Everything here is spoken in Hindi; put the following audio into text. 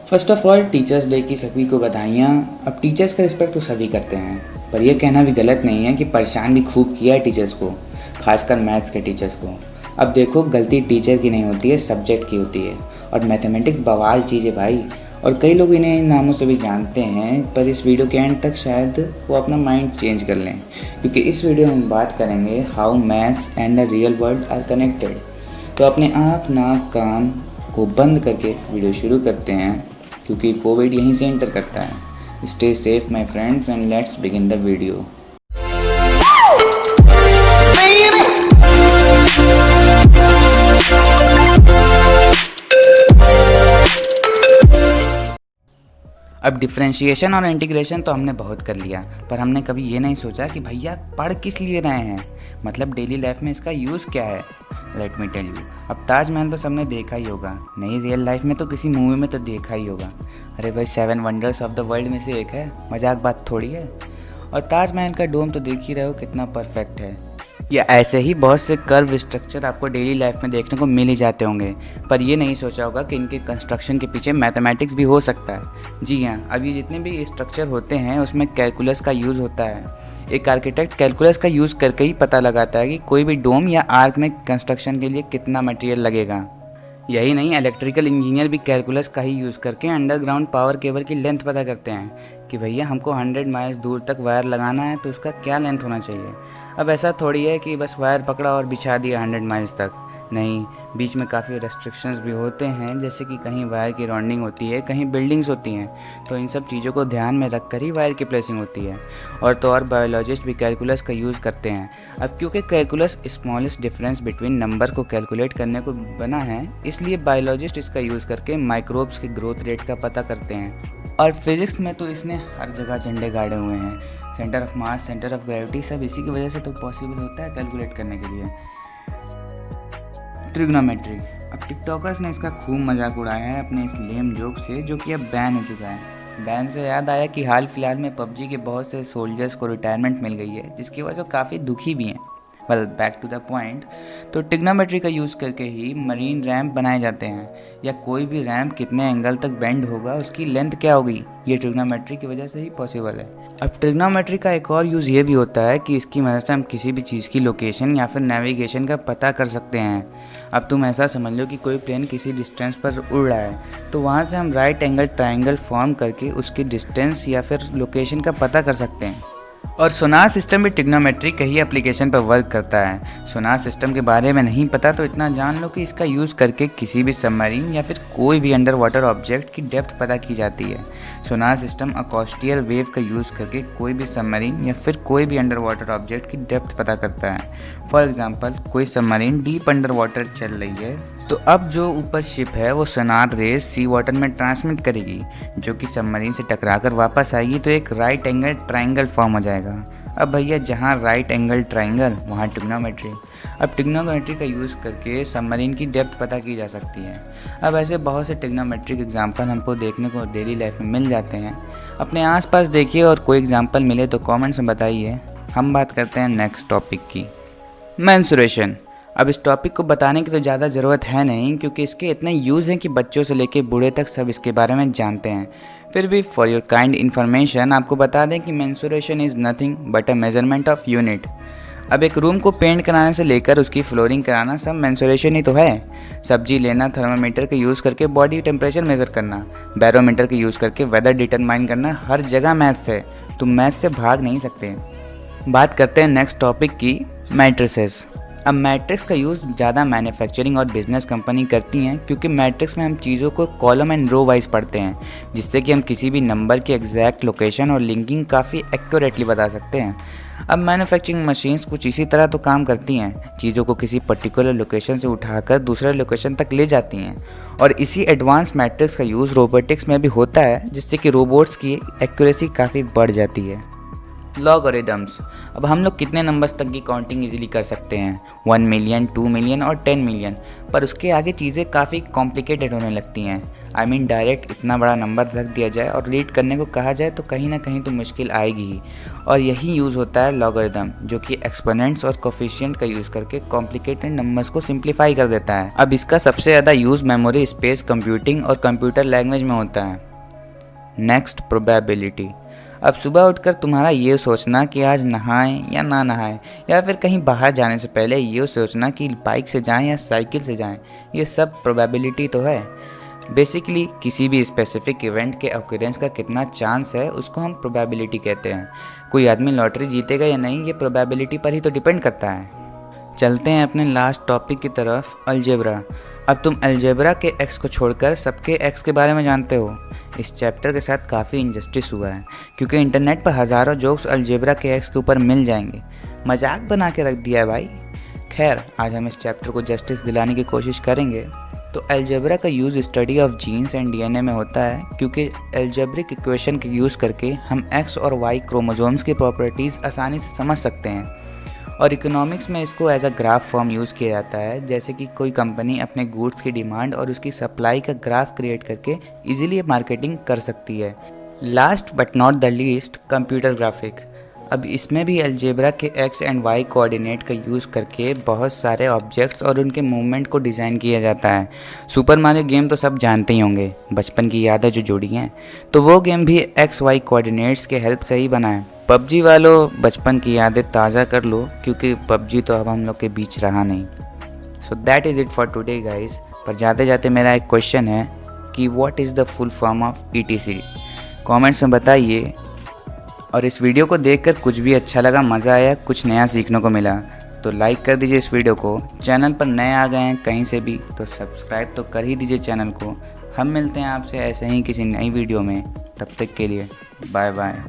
First of all teachers day की सभी को बधाइयाँ। अब टीचर्स का रिस्पेक्ट तो सभी करते हैं, पर यह कहना भी गलत नहीं है कि परेशान भी खूब किया है टीचर्स को, खासकर मैथ्स के टीचर्स को। अब देखो, गलती टीचर की नहीं होती है, सब्जेक्ट की होती है। और मैथमेटिक्स बवाल चीज़ है भाई, और कई लोग इन्हें इन नामों से भी जानते हैं, पर इस वीडियो के एंड तक शायद वो अपना माइंड चेंज कर लें, क्योंकि इस वीडियो में हम बात करेंगे how maths and the real world are connected. तो अपने आँख, नाक, कान को बंद करके वीडियो शुरू करते हैं, क्योंकि कोविड यहीं से एंटर करता है। Stay safe my friends and let's begin the video. अब डिफ्रेंशिएशन और इंटीग्रेशन तो हमने बहुत कर लिया, पर हमने कभी ये नहीं सोचा कि भैया पढ़ किस लिए रहे हैं, मतलब डेली लाइफ में इसका यूज़ क्या है। Let me tell you. अब ताजमहल तो सबने देखा ही होगा, नहीं रियल लाइफ में तो किसी मूवी में तो देखा ही होगा। अरे भाई, 7 वंडर्स ऑफ द वर्ल्ड में से एक है, मजाक बात थोड़ी है। और ताजमहल का डोम तो देख ही रहे हो कितना परफेक्ट है। या ऐसे ही बहुत से कर्व स्ट्रक्चर आपको डेली लाइफ में देखने को मिल ही जाते होंगे, पर ये नहीं सोचा होगा कि इनके कंस्ट्रक्शन के पीछे मैथमेटिक्स भी हो सकता है। जी हाँ, अब ये जितने भी स्ट्रक्चर होते हैं उसमें कैलकुलस का यूज़ होता है। एक आर्किटेक्ट कैलकुलस का यूज़ करके ही पता लगाता है कि कोई भी डोम या आर्क में कंस्ट्रक्शन के लिए कितना मटेरियल लगेगा। यही नहीं, इलेक्ट्रिकल इंजीनियर भी कैलकुलस का ही यूज़ करके अंडरग्राउंड पावर केबल की लेंथ पता करते हैं कि भैया हमको 100 माइल्स दूर तक वायर लगाना है तो उसका क्या लेंथ होना चाहिए। अब ऐसा थोड़ी है कि बस वायर पकड़ा और बिछा दिया 100 माइल्स तक, नहीं, बीच में काफ़ी रेस्ट्रिक्शंस भी होते हैं, जैसे कि कहीं वायर की राउंडिंग होती है, कहीं बिल्डिंग्स होती हैं, तो इन सब चीज़ों को ध्यान में रख कर ही वायर की प्लेसिंग होती है। और तो और बायोलॉजिस्ट भी कैलकुलस का यूज़ करते हैं। अब क्योंकि calculus smallest difference between number को कैलकुलेट करने को बना है, इसलिए बायोलॉजिस्ट इसका यूज़ करके माइक्रोब्स के ग्रोथ रेट का पता करते हैं। और फिजिक्स में तो इसने हर जगह झंडे गाड़े हुए हैं। Centre of mass, centre of gravity, सब इसी की वजह से तो पॉसिबल होता है कैलकुलेट करने के लिए। ट्रिग्नोमेट्री। अब टिकटॉकर्स ने इसका खूब मजाक उड़ाया है अपने इस लेम जोक से, जो कि अब बैन हो चुका है। बैन से याद आया कि हाल फिलहाल में पबजी के बहुत से सोल्जर्स को रिटायरमेंट मिल गई है, जिसकी वजह से काफ़ी दुखी भी हैं। Well, back to the point. तो ट्रिग्नोमेट्री का यूज़ करके ही मरीन रैम्प बनाए जाते हैं, या कोई भी रैम्प कितने एंगल तक बेंड होगा, उसकी लेंथ क्या होगी, ये ट्रिग्नोमेट्री की वजह से ही पॉसिबल है। अब ट्रिग्नोमेट्री का एक और यूज़ ये भी होता है कि इसकी मदद से हम किसी भी चीज़ की लोकेशन या फिर नेविगेशन का पता कर सकते हैं। अब तुम ऐसा समझ लो कि कोई प्लेन किसी डिस्टेंस पर उड़ रहा है, तो वहाँ से हम राइट एंगल ट्राइंगल फॉर्म करके उसकी डिस्टेंस या फिर लोकेशन का पता कर सकते हैं। और सोनार सिस्टम भी ट्रिग्नोमेट्री का ही एप्लीकेशन पर वर्क करता है। सोनार सिस्टम के बारे में नहीं पता तो इतना जान लो कि इसका यूज़ करके किसी भी सबमरीन या फिर कोई भी अंडर वाटर ऑब्जेक्ट की डेप्थ पता की जाती है। सोनार सिस्टम अकोस्टियल वेव का यूज़ करके कोई भी सबमरीन या फिर कोई भी अंडर वाटर ऑब्जेक्ट की डेप्थ पता करता है। फॉर एग्जाम्पल, कोई सबमरीन डीप अंडर वाटर चल रही है, तो अब जो ऊपर शिप है वो सोनार रेज सी वाटर में ट्रांसमिट करेगी, जो कि सबमरीन से टकराकर वापस आएगी, तो एक राइट एंगल ट्राइंगल फॉर्म हो जाएगा। अब भैया, जहाँ राइट एंगल ट्राइंगल वहाँ ट्रिग्नोमेट्री। अब ट्रिग्नोमेट्री का यूज़ करके सबमरीन की डेप्थ पता की जा सकती है। अब ऐसे बहुत से ट्रिग्नोमेट्रिक एग्जाम्पल हमको देखने को डेली लाइफ में मिल जाते हैं। अपने आसपास देखिए और कोई एग्जाम्पल मिले तो कमेंट्स में बताइए। हम बात करते हैं नेक्स्ट टॉपिक की, मेंसुरेशन। अब इस टॉपिक को बताने की तो ज़्यादा ज़रूरत है नहीं, क्योंकि इसके इतने यूज़ हैं कि बच्चों से लेकर बूढ़े तक सब इसके बारे में जानते हैं। फिर भी फॉर योर काइंड इन्फॉर्मेशन आपको बता दें कि mensuration is nothing but a measurement of unit. अब एक रूम को पेंट कराने से लेकर उसकी फ्लोरिंग कराना सब मेंसुरेशन ही तो है। सब्जी लेना, थर्मामीटर का यूज़ करके बॉडी टेम्परेचर मेज़र करना, बैरोमीटर का यूज़ करके वेदर डिटरमाइन करना, हर जगह मैथ्स है, तो मैथ्स से भाग नहीं सकते। बात करते हैं नेक्स्ट टॉपिक की, मैट्रिसेस। अब मैट्रिक्स का यूज़ ज़्यादा मैन्युफैक्चरिंग और बिजनेस कंपनी करती हैं, क्योंकि मैट्रिक्स में हम चीज़ों को कॉलम एंड रो वाइज पढ़ते हैं, जिससे कि हम किसी भी नंबर की एग्जैक्ट लोकेशन और लिंकिंग काफ़ी एक्यूरेटली बता सकते हैं। अब मैन्युफैक्चरिंग मशीन्स कुछ इसी तरह तो काम करती हैं, चीज़ों को किसी पर्टिकुलर लोकेशन से उठाकर दूसरे लोकेशन तक ले जाती हैं। और इसी एडवांस मैट्रिक्स का यूज़ रोबोटिक्स में भी होता है, जिससे कि रोबोट्स की एक्यूरेसी काफ़ी बढ़ जाती है। लॉगरिदम्स। अब हम लोग कितने नंबर्स तक की काउंटिंग इजीली कर सकते हैं, 1 मिलियन, 2 मिलियन और 10 मिलियन, पर उसके आगे चीज़ें काफ़ी कॉम्प्लिकेटेड होने लगती हैं। आई मीन डायरेक्ट इतना बड़ा नंबर रख दिया जाए और रीड करने को कहा जाए तो कहीं ना कहीं तो मुश्किल आएगी ही। और यही यूज़ होता है लॉगरिदम, जो कि एक्सपोनेंट्स और कोफिशिएंट का यूज़ करके कॉम्प्लिकेटेड नंबर्स को सिंप्लीफाई कर देता है। अब इसका सबसे ज़्यादा यूज़ मेमोरी स्पेस कंप्यूटिंग और कंप्यूटर लैंग्वेज में होता है। Next, probability. अब सुबह उठकर तुम्हारा ये सोचना कि आज नहाएं या ना नहाएं, या फिर कहीं बाहर जाने से पहले ये सोचना कि बाइक से जाएं या साइकिल से जाएं, ये सब प्रोबेबिलिटी तो है। बेसिकली किसी भी स्पेसिफिक इवेंट के ऑकरेंस का कितना चांस है उसको हम प्रोबेबिलिटी कहते हैं। कोई आदमी लॉटरी जीतेगा या नहीं, ये प्रोबेबिलिटी पर ही तो डिपेंड करता है। चलते हैं अपने लास्ट टॉपिक की तरफ, अलजेब्रा। अब तुम अलजेब्रा के एक्स को छोड़कर सबके एक्स के बारे में जानते हो। इस चैप्टर के साथ काफ़ी इनजस्टिस हुआ है, क्योंकि इंटरनेट पर हज़ारों जोक्स अलजेब्रा के एक्स के ऊपर मिल जाएंगे। मजाक बना के रख दिया है भाई। खैर, आज हम इस चैप्टर को जस्टिस दिलाने की कोशिश करेंगे। तो अलजेब्रा का use study of genes and DNA में होता है, क्योंकि अलजेब्रिक इक्वेशन के यूज़ करके हम एक्स और वाई क्रोमोसोम्स की प्रॉपर्टीज़ आसानी से समझ सकते हैं। और इकोनॉमिक्स में इसको as a graph form use किया जाता है, जैसे कि कोई कंपनी अपने गुड्स की डिमांड और उसकी सप्लाई का ग्राफ क्रिएट करके इजीली मार्केटिंग कर सकती है। Last but not the least, computer graphic. अब इसमें भी अलजेब्रा के एक्स एंड वाई कोऑर्डिनेट का यूज़ करके बहुत सारे ऑब्जेक्ट्स और उनके मूवमेंट को डिज़ाइन किया जाता है। सुपर मारियो गेम तो सब जानते ही होंगे, बचपन की यादें जो जुड़ी हैं, तो वो गेम भी एक्स वाई कोऑर्डिनेट्स के हेल्प से ही बना है। पबजी वालों, बचपन की यादें ताज़ा कर लो, क्योंकि पबजी तो अब हम लोग के बीच रहा नहीं। So that is it for today guys. पर जाते जाते मेरा एक क्वेश्चन है कि what is the full form of ETC? Comments में बताइए। और इस वीडियो को देखकर कुछ भी अच्छा लगा, मज़ा आया, कुछ नया सीखने को मिला तो लाइक कर दीजिए इस वीडियो को। चैनल पर नए आ गए हैं कहीं से भी तो सब्सक्राइब तो कर ही दीजिए चैनल को। हम मिलते हैं आपसे ऐसे ही किसी नई वीडियो में, तब तक के लिए बाय बाय।